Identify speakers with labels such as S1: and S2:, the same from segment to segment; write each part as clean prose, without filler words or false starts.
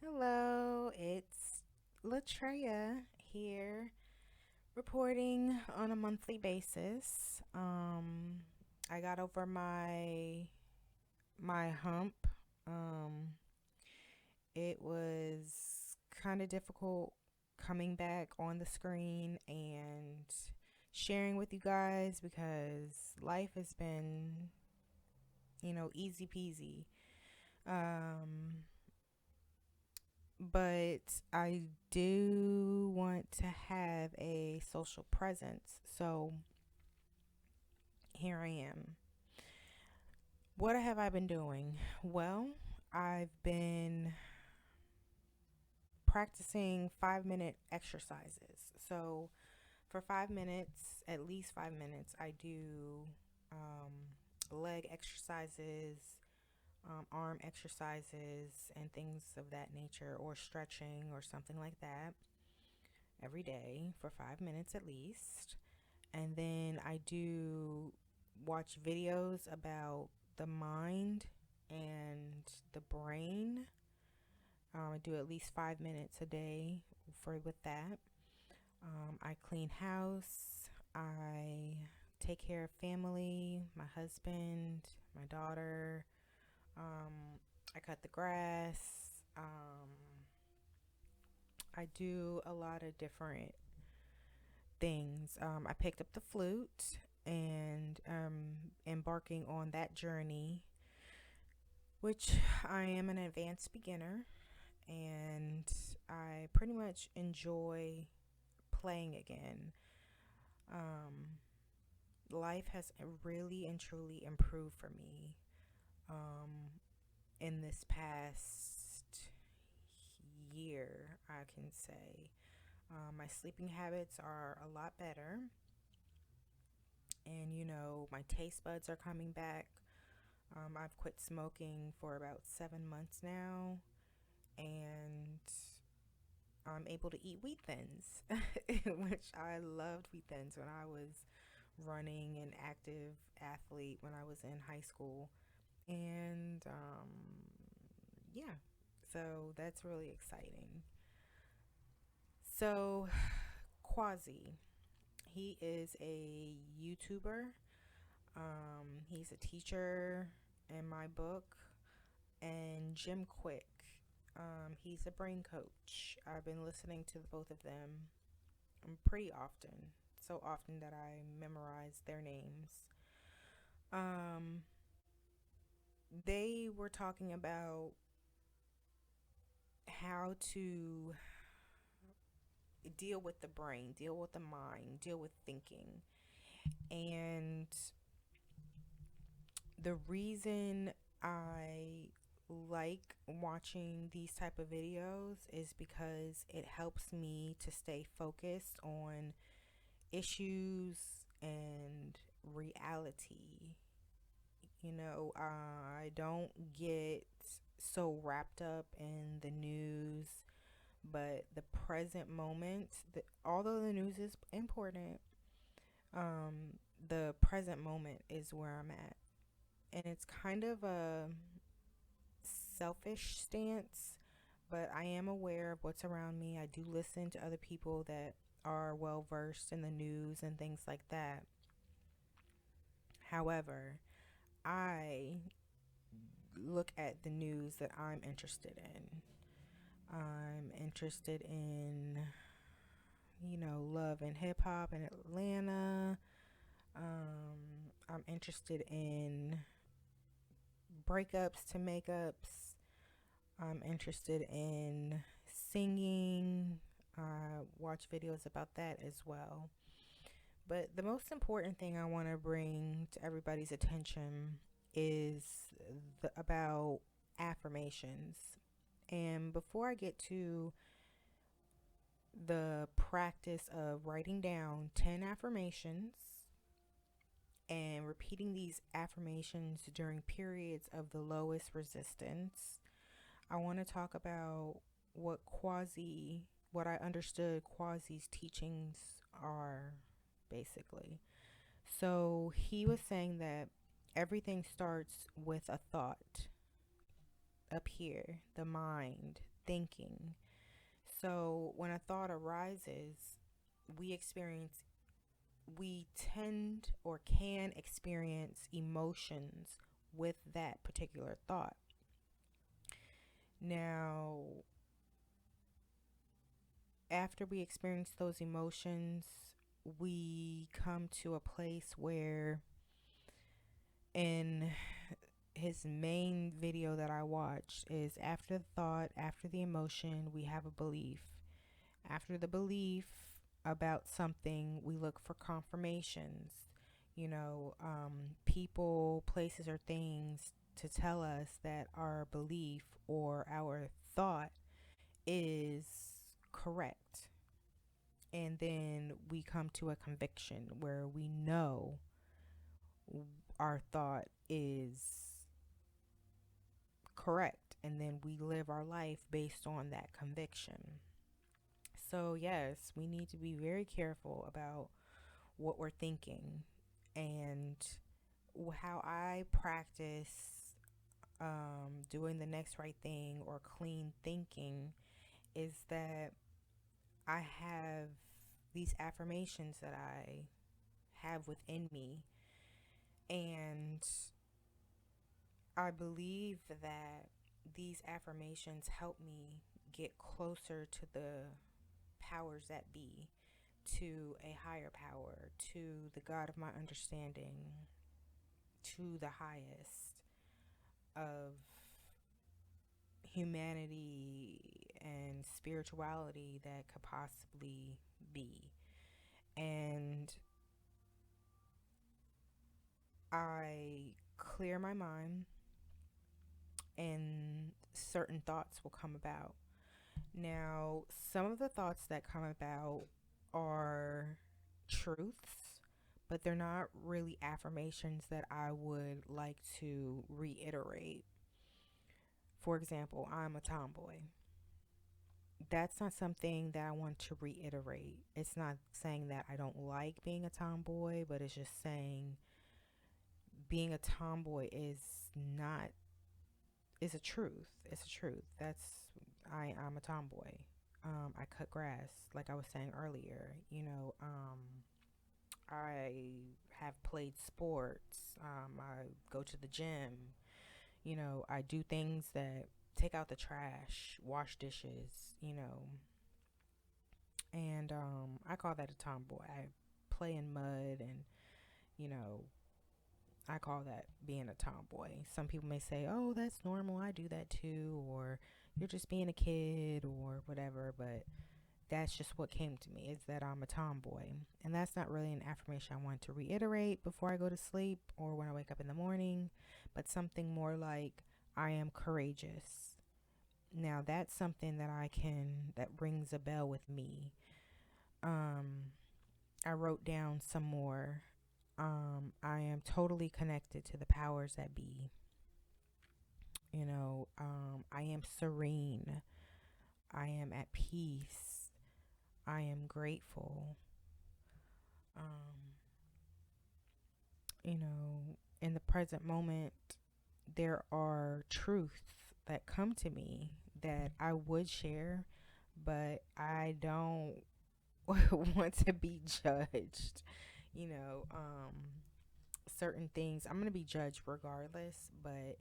S1: Hello, it's Latreya here, reporting on a monthly basis. I got over my hump. Um, it was kind of difficult coming back on the screen and sharing with you guys because life has been, easy peasy. Um, but I do want to have a social presence. So here I am. What have I been doing? Well, I've been practicing 5-minute exercises. So for 5 minutes, at least 5 minutes, I do leg exercises, arm exercises, and things of that nature, or stretching or something like that every day for 5 minutes at least. And then I do watch videos about the mind and the brain. I do at least 5 minutes a day for with that. I clean house. I take care of family, my husband, my daughter. I cut the grass. I do a lot of different things. I picked up the flute and embarking on that journey, which I am an advanced beginner, and I pretty much enjoy playing again. Um, Life has really and truly improved for me in this past year, I can say. My sleeping habits are a lot better, and my taste buds are coming back. I've quit smoking for about 7 months now, and I'm able to eat wheat thins, which I loved wheat thins when I was running an active athlete when I was in high school. And yeah, so that's really exciting. So, Quazi, he is a YouTuber. He's a teacher in my book, and Jim Quick. He's a brain coach. I've been listening to both of them pretty often, so often that I memorize their names. Um, they were talking about how to deal with the brain, deal with the mind, deal with thinking. And the reason I like watching these type of videos is because it helps me to stay focused on issues and reality. I don't get so wrapped up in the news, but the present moment, although the news is important, the present moment is where I'm at. And it's kind of a selfish stance, but I am aware of what's around me. I do listen to other people that are well versed in the news and things like that. However, I look at the news that I'm interested in. I'm interested in, love and hip hop in Atlanta. I'm interested in breakups to makeups. I'm interested in singing. Watch videos about that as well. But the most important thing I want to bring to everybody's attention is about affirmations. And before I get to the practice of writing down 10 affirmations and repeating these affirmations during periods of the lowest resistance, I want to talk about what I understood Quasi's teachings are, basically. So he was saying that everything starts with a thought up here, the mind. thinking. So when a thought arises, we tend or can experience emotions with that particular thought. Now, after we experience those emotions, we come to a place where, in his main video that I watched, is after the thought, after the emotion, we have a belief. After the belief about something, we look for confirmations. People, places, or things to tell us that our belief or our thought is correct. And then we come to a conviction where we know our thought is correct. And then we live our life based on that conviction. So, yes, we need to be very careful about what we're thinking. And how I practice doing the next right thing or clean thinking is that I have these affirmations that I have within me. And I believe that these affirmations help me get closer to the powers that be, to a higher power, to the God of my understanding, to the highest of humanity and spirituality that could possibly be. And I clear my mind, and certain thoughts will come about. Now, some of the thoughts that come about are truths, but they're not really affirmations that I would like to reiterate. For example, I'm a tomboy. That's not something that I want to reiterate. It's not saying that I don't like being a tomboy, but it's just saying being a tomboy is not, is a truth. It's a truth. I'm a tomboy. I cut grass, like I was saying earlier. I have played sports. I go to the gym. I do things that take out the trash, wash dishes, and I call that a tomboy. I play in mud, and you know, I call that being a tomboy. Some people may say, "Oh, that's normal. I do that too," or "You're just being a kid," or whatever. But that's just what came to me, is that I'm a tomboy, and that's not really an affirmation I want to reiterate before I go to sleep or when I wake up in the morning, but something more like, I am courageous. Now that's something that rings a bell with me. I wrote down some more. I am totally connected to the powers that be. I am serene. I am at peace. I am grateful. Um, in the present moment, there are truths that come to me that I would share, but I don't want to be judged. You know, um, Certain things, I'm going to be judged regardless, but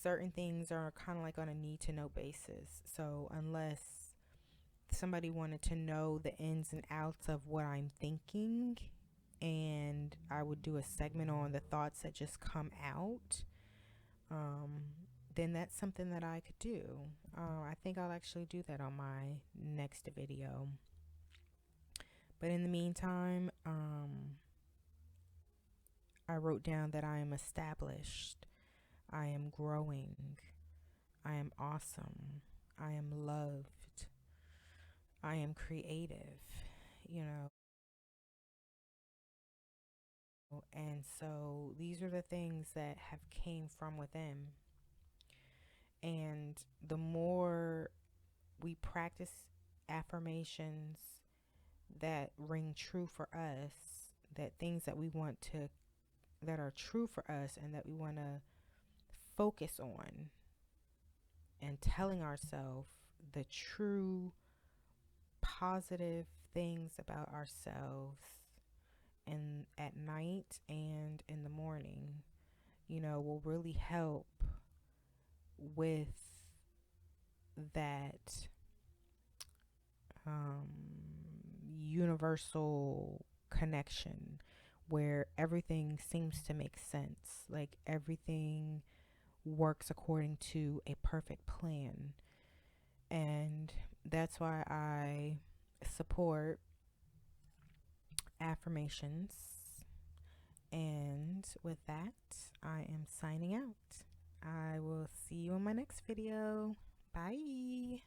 S1: certain things are kind of like on a need to know basis. So unless somebody wanted to know the ins and outs of what I'm thinking, and I would do a segment on the thoughts that just come out, um, then that's something that I could do. I think I'll actually do that on my next video. But in the meantime, I wrote down that I am established, I am growing, I am awesome, I am loved, I am creative, you know. And so these are the things that have came from within. And the more we practice affirmations that ring true for us, that things that we want to, that are true for us and that we want to focus on and telling ourselves, the true positive things about ourselves and at night and in the morning, will really help with that universal connection where everything seems to make sense. Like everything works according to a perfect plan. And that's why I support affirmations. And with that, I am signing out. I will see you in my next video. Bye.